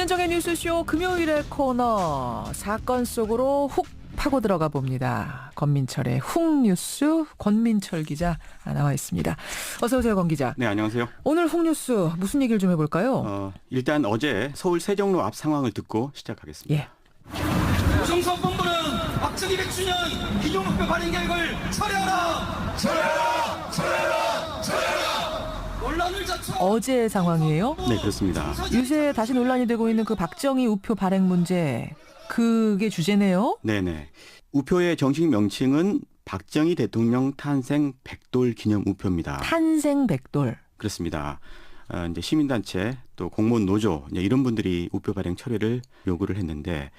김현정의 뉴스쇼 금요일의 코너 사건 속으로 훅 파고 들어가 봅니다. 권민철의 훅뉴스 권민철 기자 나와 있습니다. 어서 오세요, 권 기자. 네, 안녕하세요. 오늘 훅뉴스 무슨 얘기를 좀 해볼까요? 일단 어제 서울 세종로 앞 상황을 듣고 시작하겠습니다. 예. 우정사업본부는 박정희 100주년 기념목표 발행 계획을 철회하라! 철회하라! 철회하라! 철회하라! 논란을 자초. 어제의 상황이에요. 네, 그렇습니다. 요새 다시 논란이 되고 있는 그 박정희 우표 발행 문제, 그게 주제네요. 네네. 우표의 정식 명칭은 박정희 대통령 탄생 100돌 기념 우표입니다. 탄생 백돌. 그렇습니다. 이제 시민단체 또 공무원 노조 이제 이런 분들이 우표 발행 철회를 요구를 했는데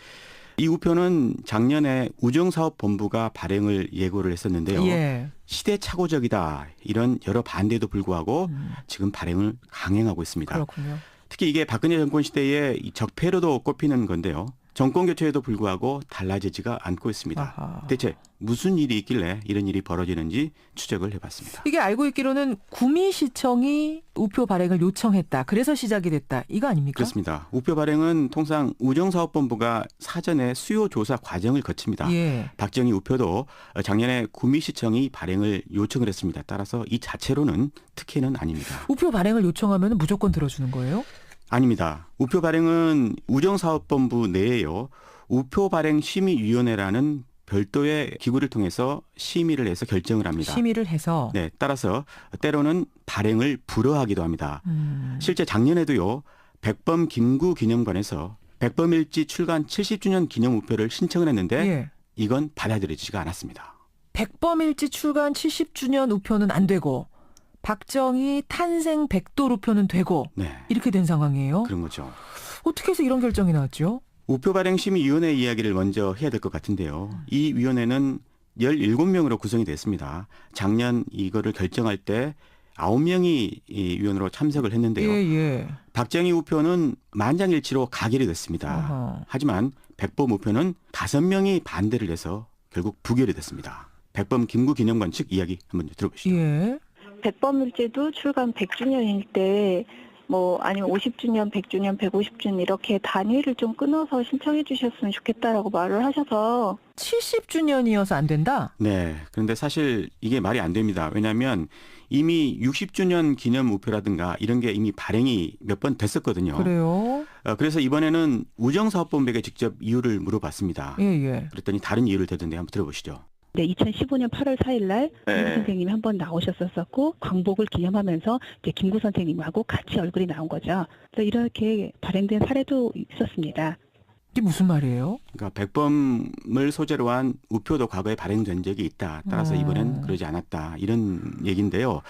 이 우표는 작년에 우정사업본부가 발행을 예고를 했었는데요. 예. 시대착오적이다 이런 여러 반대에도 불구하고 지금 발행을 강행하고 있습니다. 그렇군요. 특히 이게 박근혜 정권 시대의 이 적폐로도 꼽히는 건데요. 정권 교체에도 불구하고 달라지지가 않고 있습니다. 아하. 대체 무슨 일이 있길래 이런 일이 벌어지는지 추적을 해봤습니다. 이게 알고 있기로는 구미시청이 우표 발행을 요청했다. 그래서 시작이 됐다. 이거 아닙니까? 그렇습니다. 우표 발행은 통상 우정사업본부가 사전에 수요 조사 과정을 거칩니다. 예. 박정희 우표도 작년에 구미시청이 발행을 요청을 했습니다. 따라서 이 자체로는 특혜는 아닙니다. 우표 발행을 요청하면 무조건 들어주는 거예요? 아닙니다. 우표 발행은 우정사업본부 내에요. 우표 발행 심의위원회라는 별도의 기구를 통해서 심의를 해서 결정을 합니다. 심의를 해서. 네, 따라서 때로는 발행을 불허하기도 합니다. 실제 작년에도요. 백범 김구 기념관에서 백범일지 출간 70주년 기념 우표를 신청을 했는데 예. 이건 받아들여지지가 않았습니다. 백범일지 출간 70주년 우표는 안 되고 박정희 탄생 백돌 우표는 되고 네, 이렇게 된 상황이에요. 그런 거죠. 어떻게 해서 이런 결정이 나왔죠? 우표 발행 심의위원회 이야기를 먼저 해야 될 것 같은데요. 이 위원회는 17명으로 구성이 됐습니다. 작년 이거를 결정할 때 9명이 이 위원으로 참석을 했는데요. 예. 박정희 우표는 만장일치로 가결이 됐습니다. 어허. 하지만 백범 우표는 5명이 반대를 해서 결국 부결이 됐습니다. 백범 김구 기념관 측 이야기 한번 들어보시죠. 예. 백범일지도 출간 100주년일 때 아니면 50주년, 100주년, 150주년 이렇게 단위를 좀 끊어서 신청해 주셨으면 좋겠다라고 말을 하셔서 70주년이어서 안 된다? 네. 그런데 사실 이게 말이 안 됩니다. 왜냐하면 이미 60주년 기념 우표라든가 이런 게 이미 발행이 몇 번 됐었거든요. 그래요? 그래서 이번에는 우정사업본부에게 직접 이유를 물어봤습니다. 예. 그랬더니 다른 이유를 대던데 한번 들어보시죠. 네, 2015년 8월 4일 날 김구 선생님이 한번 나오셨었고 광복을 기념하면서 이제 김구 선생님하고 같이 얼굴이 나온 거죠. 그래서 이렇게 발행된 사례도 있었습니다. 이게 무슨 말이에요? 그러니까 백범을 소재로 한 우표도 과거에 발행된 적이 있다. 따라서 이번엔 그러지 않았다. 이런 얘기인데요.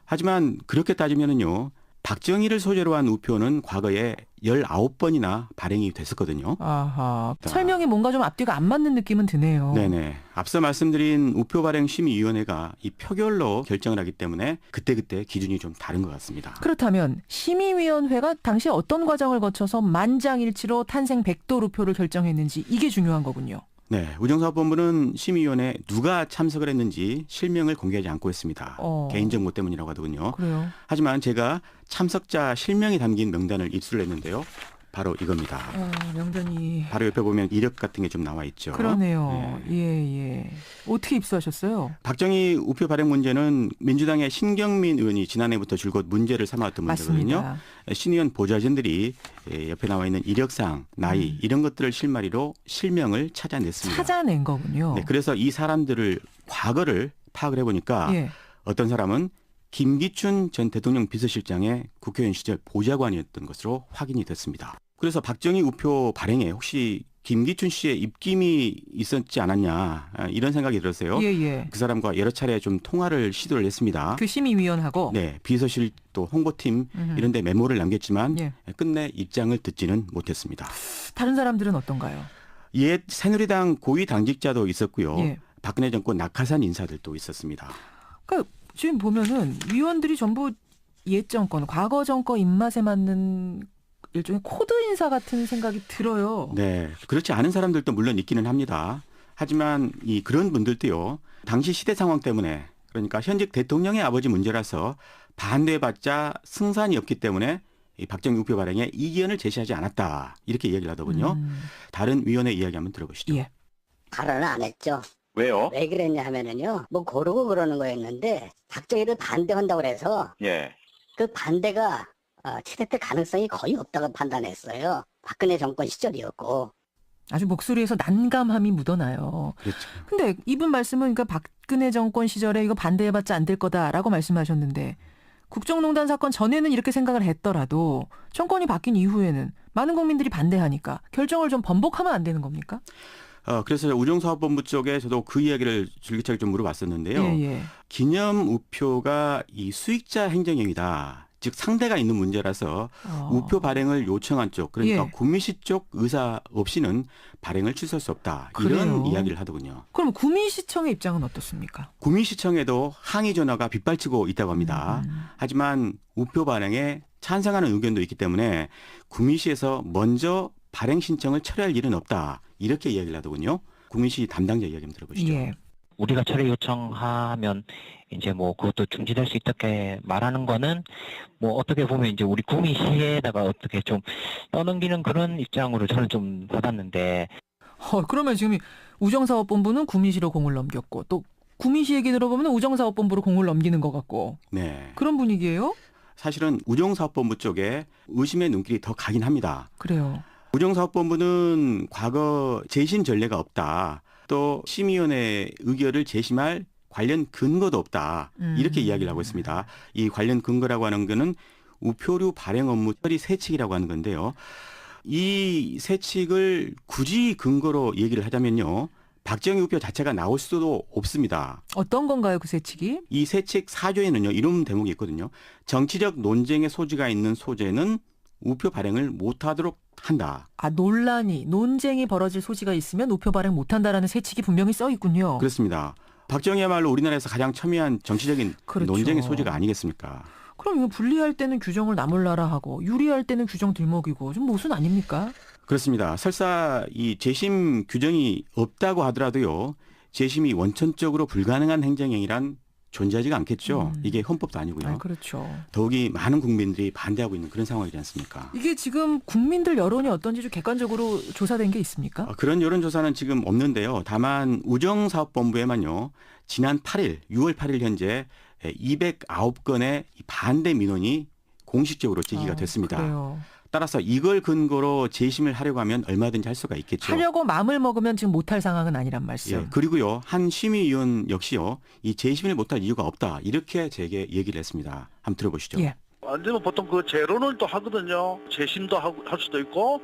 하지만 그렇게 따지면은요. 박정희를 소재로 한 우표는 과거에 19번이나 발행이 됐었거든요. 아하. 설명이 뭔가 좀 앞뒤가 안 맞는 느낌은 드네요. 네네. 앞서 말씀드린 우표 발행 심의위원회가 이 표결로 결정을 하기 때문에 그때그때 기준이 좀 다른 것 같습니다. 그렇다면 심의위원회가 당시에 어떤 과정을 거쳐서 만장일치로 탄생 백돌 우표를 결정했는지 이게 중요한 거군요. 네. 우정사업본부는 심의위원회 누가 참석을 했는지 실명을 공개하지 않고 있습니다. 개인정보 때문이라고 하더군요. 그래요? 하지만 제가 참석자 실명이 담긴 명단을 입수를 했는데요. 바로 이겁니다. 명단이. 바로 옆에 보면 이력 같은 게 좀 나와 있죠. 그러네요. 네. 예. 어떻게 입수하셨어요? 박정희 우표 발행 문제는 민주당의 신경민 의원이 지난해부터 줄곧 문제를 삼아왔던 문제거든요. 맞습니다. 신 의원 보좌진들이 옆에 나와 있는 이력상, 나이 이런 것들을 실마리로 실명을 찾아냈습니다. 찾아낸 거군요. 네, 그래서 이 사람들을 과거를 파악을 해보니까 예. 어떤 사람은 김기춘 전 대통령 비서실장의 국회의원 시절 보좌관이었던 것으로 확인이 됐습니다. 그래서 박정희 우표 발행에 혹시 김기춘 씨의 입김이 있었지 않았냐 이런 생각이 들었어요. 예. 그 사람과 여러 차례 좀 통화를 시도를 했습니다. 그 심의위원하고. 네, 비서실 또 홍보팀 이런 데 메모를 남겼지만 예. 끝내 입장을 듣지는 못했습니다. 다른 사람들은 어떤가요? 옛 새누리당 고위 당직자도 있었고요. 예. 박근혜 정권 낙하산 인사들도 있었습니다. 그러니까 지금 보면은 위원들이 전부 옛 정권, 과거 정권 입맛에 맞는 일종의 코드 인사 같은 생각이 들어요. 네, 그렇지 않은 사람들도 물론 있기는 합니다. 하지만 그런 분들도요. 당시 시대 상황 때문에 그러니까 현직 대통령의 아버지 문제라서 반대해봤자 승산이 없기 때문에 이 박정희 우표 발행에 이견을 제시하지 않았다. 이렇게 이야기를 하더군요. 다른 위원회 이야기 한번 들어보시죠. 예. 발언을 안 했죠. 왜요? 왜 그랬냐 하면은요, 뭐 고르고 그러는 거였는데 박정희를 반대한다고 그래서 예. 그 반대가 채택될 가능성이 거의 없다고 판단했어요. 박근혜 정권 시절이었고. 아주 목소리에서 난감함이 묻어나요. 그렇죠. 근데 이분 말씀은 그러니까 박근혜 정권 시절에 이거 반대해봤자 안 될 거다라고 말씀하셨는데 국정농단 사건 전에는 이렇게 생각을 했더라도 정권이 바뀐 이후에는 많은 국민들이 반대하니까 결정을 좀 번복하면 안 되는 겁니까? 그래서 우정사업본부 쪽에 저도 그 이야기를 줄기차게 좀 물어봤었는데요. 예. 기념 우표가 이 수익자 행정행위다. 즉 상대가 있는 문제라서 우표 발행을 요청한 쪽, 그러니까 예. 구미시 쪽 의사 없이는 발행을 취소할 수 없다. 그래요? 이런 이야기를 하더군요. 그럼 구미시청의 입장은 어떻습니까? 구미시청에도 항의 전화가 빗발치고 있다고 합니다. 하지만 우표 발행에 찬성하는 의견도 있기 때문에 구미시에서 먼저 발행 신청을 처리할 일은 없다. 이렇게 이야기를 하더군요. 구미시 담당자 이야기 한번 들어보시죠. 예. 우리가 처리 요청하면 이제 뭐 그것도 중지될 수 있게 말하는 거는 뭐 어떻게 보면 이제 우리 구미시에다가 어떻게 좀 떠넘기는 그런 입장으로 저는 좀 받았는데. 그러면 지금 우정사업본부는 구미시로 공을 넘겼고 또 구미시 얘기 들어보면 우정사업본부로 공을 넘기는 것 같고 네. 그런 분위기예요? 사실은 우정사업본부 쪽에 의심의 눈길이 더 가긴 합니다. 그래요. 우정사업본부는 과거 재심 전례가 없다. 또 심의위원회 의결을 재심할 관련 근거도 없다. 이렇게 이야기를 하고 있습니다. 이 관련 근거라고 하는 거는 우표류 발행 업무 처리 세칙이라고 하는 건데요. 이 세칙을 굳이 근거로 얘기를 하자면요. 박정희 우표 자체가 나올 수도 없습니다. 어떤 건가요, 그 세칙이? 이 세칙 4조에는요. 이런 대목이 있거든요. 정치적 논쟁의 소지가 있는 소재는 우표 발행을 못하도록 한다. 논쟁이 벌어질 소지가 있으면 우표 발행 못한다라는 세칙이 분명히 써 있군요. 그렇습니다. 박정희야말로 우리나라에서 가장 첨예한 정치적인 그렇죠. 논쟁의 소지가 아니겠습니까? 그럼 이거 불리할 때는 규정을 나몰라라 하고 유리할 때는 규정 들먹이고 좀 모순 아닙니까? 그렇습니다. 설사 이 재심 규정이 없다고 하더라도요. 재심이 원천적으로 불가능한 행정행위란 존재하지가 않겠죠. 이게 헌법도 아니고요. 그렇죠. 더욱이 많은 국민들이 반대하고 있는 그런 상황이지 않습니까? 이게 지금 국민들 여론이 어떤지 좀 객관적으로 조사된 게 있습니까? 그런 여론조사는 지금 없는데요. 다만 우정사업본부에만요. 지난 8일, 6월 8일 현재 209건의 반대 민원이 공식적으로 제기가 됐습니다. 그래요. 따라서 이걸 근거로 재심을 하려고 하면 얼마든지 할 수가 있겠죠. 하려고 마음을 먹으면 지금 못할 상황은 아니란 말씀. 예, 그리고요. 한 심의위원 역시요. 이 재심을 못할 이유가 없다. 이렇게 제게 얘기를 했습니다. 한번 들어보시죠. 예. 안 되면 보통 그 재론을 또 하거든요. 재심도 할 수도 있고.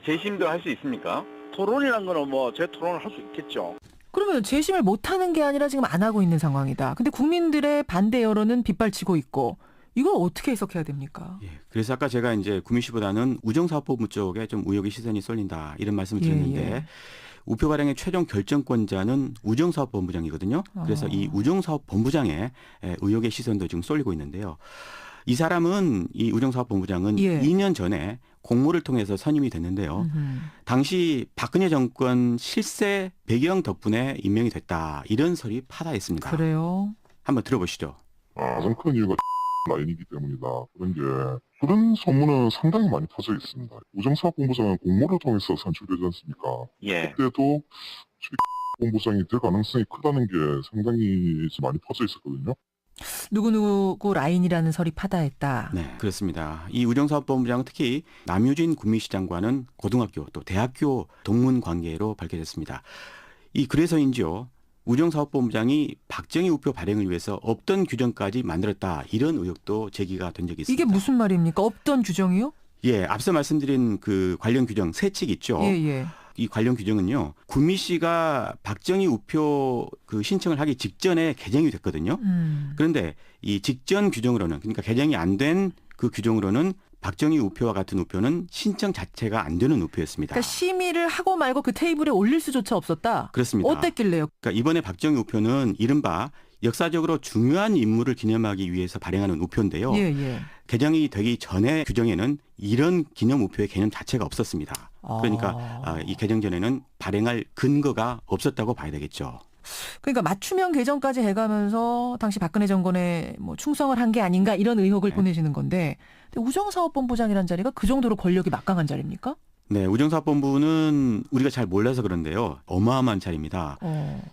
재심도 할 수 있습니까? 토론이란 거는 뭐 재토론을 할 수 있겠죠. 그러면 재심을 못하는 게 아니라 지금 안 하고 있는 상황이다. 근데 국민들의 반대 여론은 빗발치고 있고 이걸 어떻게 해석해야 됩니까? 예, 그래서 아까 제가 이제 구미시보다는 우정사업본부 쪽에 좀 우혹의 시선이 쏠린다 이런 말씀을 드렸는데 우표 발행의 최종 결정권자는 우정사업본부장이거든요. 그래서 이 우정사업본부장의 의혹의 시선도 지금 쏠리고 있는데요. 이 사람은 이 우정사업본부장은 2년 전에 공모를 통해서 선임이 됐는데요. 당시 박근혜 정권 실세 배경 덕분에 임명이 됐다. 이런 설이 파다했습니다. 그래요? 한번 들어보시죠. 가장 큰 이유가 라인이기 때문이다. 그런 소문은 상당히 많이 퍼져 있습니다. 우정사업본부장은 공모를 통해서 선출되지 않습니까? 예. 그때도 본부장이 될 가능성이 크다는 게 상당히 많이 퍼져 있었거든요. 누구누구 라인이라는 설이 파다했다. 네, 그렇습니다. 이 우정사업본부장은 특히 남유진 구미시장과는 고등학교 또 대학교 동문 관계로 밝혀졌습니다. 그래서인지요. 우정사업본부장이 박정희 우표 발행을 위해서 없던 규정까지 만들었다. 이런 의혹도 제기가 된 적이 있습니다. 이게 무슨 말입니까? 없던 규정이요? 예, 앞서 말씀드린 그 관련 규정 세칙 있죠. 예. 이 관련 규정은요. 구미시가 박정희 우표 그 신청을 하기 직전에 개정이 됐거든요. 그런데 이 직전 규정으로는 그러니까 개정이 안 된 그 규정으로는 박정희 우표와 같은 우표는 신청 자체가 안 되는 우표였습니다. 그러니까 심의를 하고 말고 그 테이블에 올릴 수조차 없었다. 그렇습니다. 어땠길래요? 그러니까 이번에 박정희 우표는 이른바 역사적으로 중요한 인물을 기념하기 위해서 발행하는 우표인데요. 개정이 되기 전에 규정에는 이런 기념 우표의 개념 자체가 없었습니다. 그러니까 이 개정 전에는 발행할 근거가 없었다고 봐야 되겠죠. 그러니까 맞춤형 개정까지 해가면서 당시 박근혜 정권에 뭐 충성을 한 게 아닌가 이런 의혹을 네. 보내시는 건데 우정사업본부장이라는 자리가 그 정도로 권력이 막강한 자리입니까? 네, 우정사업본부는 우리가 잘 몰라서 그런데요. 어마어마한 자리입니다.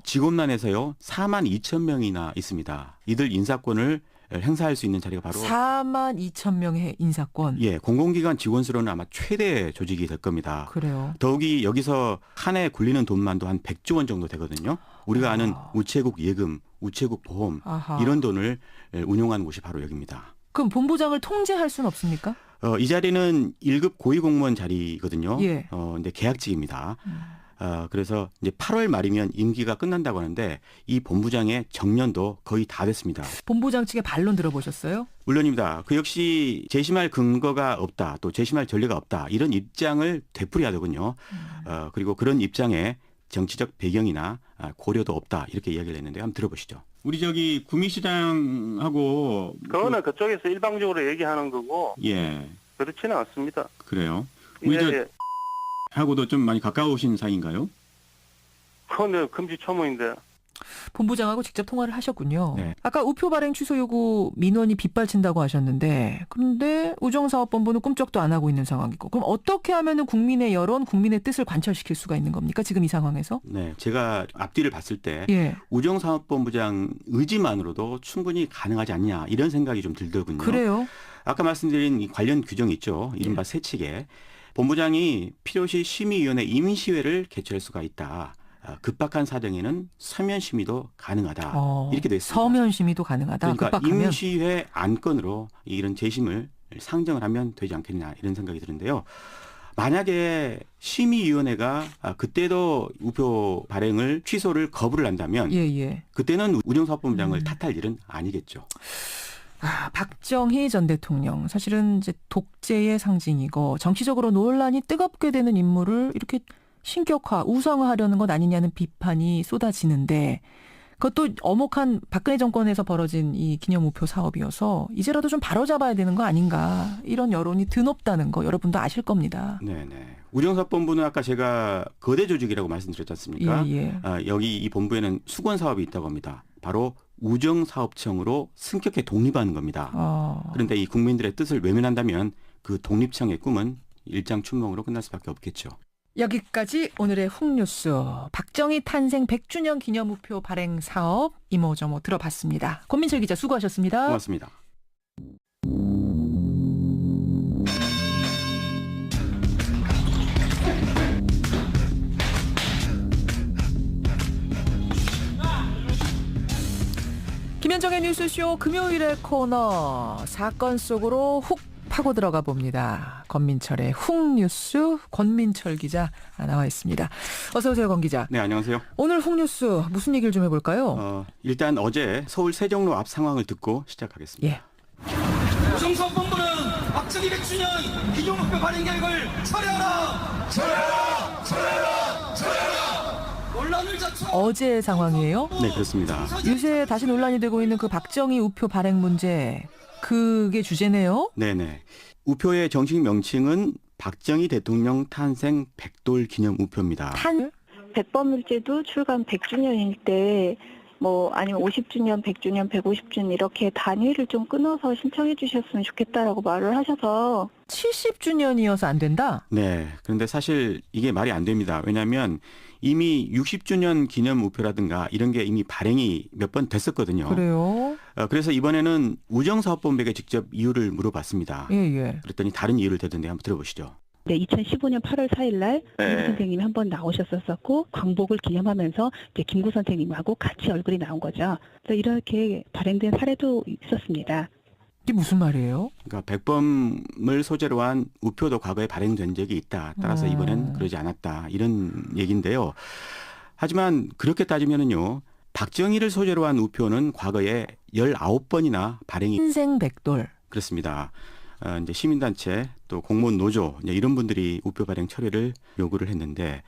직원만에서요 4만 2천 명이나 있습니다. 이들 인사권을 행사할 수 있는 자리가 바로 4만 2천 명의 인사권. 예, 공공기관 직원 수로는 아마 최대 조직이 될 겁니다. 그래요. 더욱이 여기서 한 해 굴리는 돈만도 한 100조 원 정도 되거든요. 우리가 아는 우체국 예금, 우체국 보험 아하. 이런 돈을 운용하는 곳이 바로 여기입니다. 그럼 본부장을 통제할 수는 없습니까? 이 자리는 1급 고위공무원 자리거든요. 예. 근데 계약직입니다. 그래서 이제 8월 말이면 임기가 끝난다고 하는데 이 본부장의 정년도 거의 다 됐습니다. 본부장 측의 반론 들어보셨어요? 물론입니다. 그 역시 재심할 근거가 없다, 또 재심할 전례가 없다 이런 입장을 되풀이하더군요. 그리고 그런 입장에 정치적 배경이나 고려도 없다 이렇게 이야기를 했는데 한번 들어보시죠. 우리 저기 구미시장하고 그거는 그쪽에서 일방적으로 얘기하는 거고 예 그렇지는 않습니다. 그래요. 우리 저 하고도 좀 많이 가까우신 사이인가요? 그건 금시초문인데. 본부장하고 직접 통화를 하셨군요. 네. 아까 우표 발행 취소 요구 민원이 빗발친다고 하셨는데 그런데 우정사업본부는 꿈쩍도 안 하고 있는 상황이고 그럼 어떻게 하면은 국민의 여론, 국민의 뜻을 관철시킬 수가 있는 겁니까? 지금 이 상황에서? 네, 제가 앞뒤를 봤을 때 예. 우정사업본부장 의지만으로도 충분히 가능하지 않냐 이런 생각이 좀 들더군요. 그래요? 아까 말씀드린 이 관련 규정이 있죠. 이른바 세칙에 본부장이 필요시 심의위원회 임시회를 개최할 수가 있다. 급박한 사정에는 서면 심의도 가능하다. 이렇게 돼 있습니다. 서면 심의도 가능하다. 그러니까 급박하면. 임시회 안건으로 이런 재심을 상정을 하면 되지 않겠냐 이런 생각이 드는데요. 만약에 심의위원회가 그때도 우표 발행을 취소를 거부를 한다면 예. 그때는 우정사업본부장을 탓할 일은 아니겠죠. 박정희 전 대통령 사실은 이제 독재의 상징이고 정치적으로 논란이 뜨겁게 되는 인물을 이렇게 신격화, 우상화하려는 것 아니냐는 비판이 쏟아지는데 그것도 어목한 박근혜 정권에서 벌어진 이 기념우표 사업이어서 이제라도 좀 바로잡아야 되는 거 아닌가 이런 여론이 드높다는 거 여러분도 아실 겁니다. 네네. 우정사업본부는 아까 제가 거대 조직이라고 말씀드렸지 않습니까? 예. 여기 이 본부에는 수건 사업이 있다고 합니다. 바로 우정사업청으로 승격해 독립하는 겁니다. 그런데 이 국민들의 뜻을 외면한다면 그 독립청의 꿈은 일장춘몽으로 끝날 수밖에 없겠죠. 여기까지 오늘의 훅뉴스 박정희 탄생 100주년 기념우표 발행 사업 이모저모 들어봤습니다. 권민철 기자 수고하셨습니다. 고맙습니다. 김현정의 뉴스쇼 금요일의 코너 사건 속으로 훅 파고 들어가 봅니다. 권민철의 훅뉴스 권민철 기자 나와 있습니다. 어서 오세요, 권 기자. 네, 안녕하세요. 오늘 훅뉴스 무슨 얘기를 좀 해볼까요? 일단 어제 서울 세종로 앞 상황을 듣고 시작하겠습니다. 예. 우정사업본부는 박정희 100주년 기념우표 발행 계획을 철회하라! 논란을 자초 어제의 상황이에요? 네, 그렇습니다. 요새 다시 논란이 되고 있는 그 박정희 우표 발행 문제 그게 주제네요? 네네. 우표의 정식 명칭은 박정희 대통령 탄생 100돌 기념 우표입니다. 백범일제도 출간 100주년일 때 아니면 50주년, 100주년, 150주년 이렇게 단위를 좀 끊어서 신청해 주셨으면 좋겠다라고 말을 하셔서 70주년이어서 안 된다? 네. 그런데 사실 이게 말이 안 됩니다. 왜냐하면 이미 60주년 기념 우표라든가 이런 게 이미 발행이 몇 번 됐었거든요. 그래요? 그래서 이번에는 우정사업본부에게 직접 이유를 물어봤습니다. 예. 그랬더니 다른 이유를 대던데 한번 들어보시죠. 네, 2015년 8월 4일 날 김구 선생님이 한번 나오셨었고 광복을 기념하면서 이제 김구 선생님하고 같이 얼굴이 나온 거죠. 그래서 이렇게 발행된 사례도 있었습니다. 이게 무슨 말이에요? 그러니까 백범을 소재로 한 우표도 과거에 발행된 적이 있다. 따라서 이번엔 그러지 않았다. 이런 얘기인데요. 하지만 그렇게 따지면은요. 박정희를 소재로 한 우표는 과거에 19번이나 발행이 탄생 100돌. 그렇습니다. 이제 시민단체 또 공무원 노조 이런 분들이 우표 발행 철회를 요구를 했는데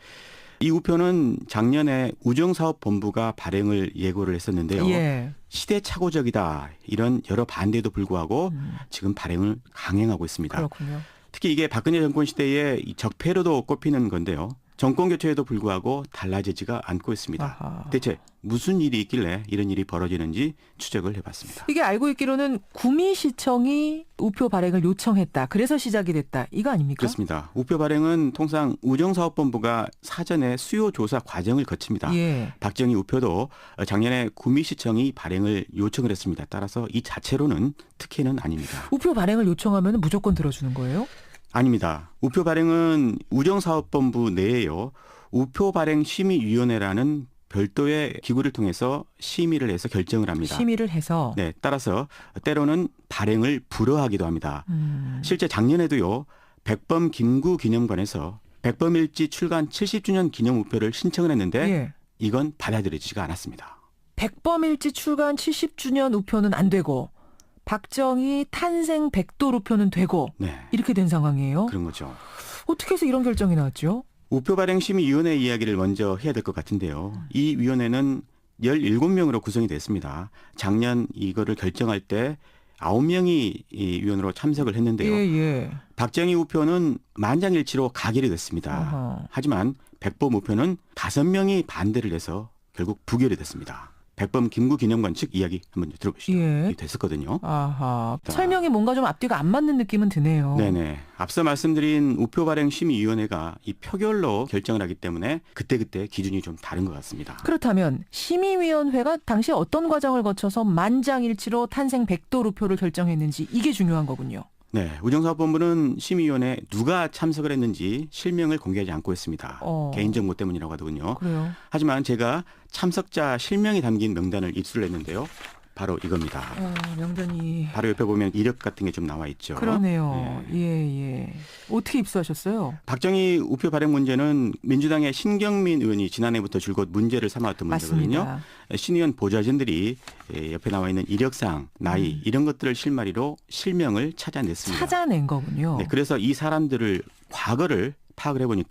이 우표는 작년에 우정사업본부가 발행을 예고를 했었는데요. 예. 시대착오적이다 이런 여러 반대에도 불구하고 지금 발행을 강행하고 있습니다. 그렇군요. 특히 이게 박근혜 정권 시대의 적폐로도 꼽히는 건데요. 정권 교체에도 불구하고 달라지지가 않고 있습니다. 아하. 대체 무슨 일이 있길래 이런 일이 벌어지는지 추적을 해봤습니다. 이게 알고 있기로는 구미시청이 우표 발행을 요청했다. 그래서 시작이 됐다. 이거 아닙니까? 그렇습니다. 우표 발행은 통상 우정사업본부가 사전에 수요 조사 과정을 거칩니다. 예. 박정희 우표도 작년에 구미시청이 발행을 요청을 했습니다. 따라서 이 자체로는 특혜는 아닙니다. 우표 발행을 요청하면 무조건 들어주는 거예요? 아닙니다. 우표 발행은 우정사업본부 내에요. 우표 발행 심의위원회라는 별도의 기구를 통해서 심의를 해서 결정을 합니다. 심의를 해서. 네, 따라서 때로는 발행을 불허하기도 합니다. 실제 작년에도요. 백범 김구 기념관에서 백범일지 출간 70주년 기념 우표를 신청을 했는데 예. 이건 받아들여지지가 않았습니다. 백범일지 출간 70주년 우표는 안 되고 박정희 탄생 100돌 우표는 되고 네, 이렇게 된 상황이에요. 그런 거죠. 어떻게 해서 이런 결정이 나왔죠? 우표 발행 심의위원회 이야기를 먼저 해야 될 것 같은데요. 이 위원회는 17명으로 구성이 됐습니다. 작년 이거를 결정할 때 9명이 이 위원으로 참석을 했는데요. 예. 박정희 우표는 만장일치로 가결이 됐습니다. 아하. 하지만 백범 우표는 5명이 반대를 해서 결국 부결이 됐습니다. 백범 김구 기념관 측 이야기 한번 들어보시죠. 예. 이게 됐었거든요. 아하. 자. 설명이 뭔가 좀 앞뒤가 안 맞는 느낌은 드네요. 네네. 앞서 말씀드린 우표 발행 심의위원회가 이 표결로 결정을 하기 때문에 그때그때 기준이 좀 다른 것 같습니다. 그렇다면 심의위원회가 당시 어떤 과정을 거쳐서 만장일치로 탄생 100돌 우표를 결정했는지 이게 중요한 거군요. 네, 우정사업본부는 심의위원회 누가 참석을 했는지 실명을 공개하지 않고 있습니다. 개인정보 때문이라고 하더군요. 그래요. 하지만 제가 참석자 실명이 담긴 명단을 입수를 했는데요. 바로 이겁니다. 명단이. 바로 옆에 보면 이력 같은 게 좀 나와 있죠. 그러네요. 네. 예. 어떻게 입수하셨어요? 박정희 우표 발행 문제는 민주당의 신경민 의원이 지난해부터 줄곧 문제를 삼아왔던 문제거든요. 맞습니다. 신 의원 보좌진들이 옆에 나와 있는 이력상, 나이 이런 것들을 실마리로 실명을 찾아냈습니다. 찾아낸 거군요. 네, 그래서 이 사람들을 과거를 파악을 해보니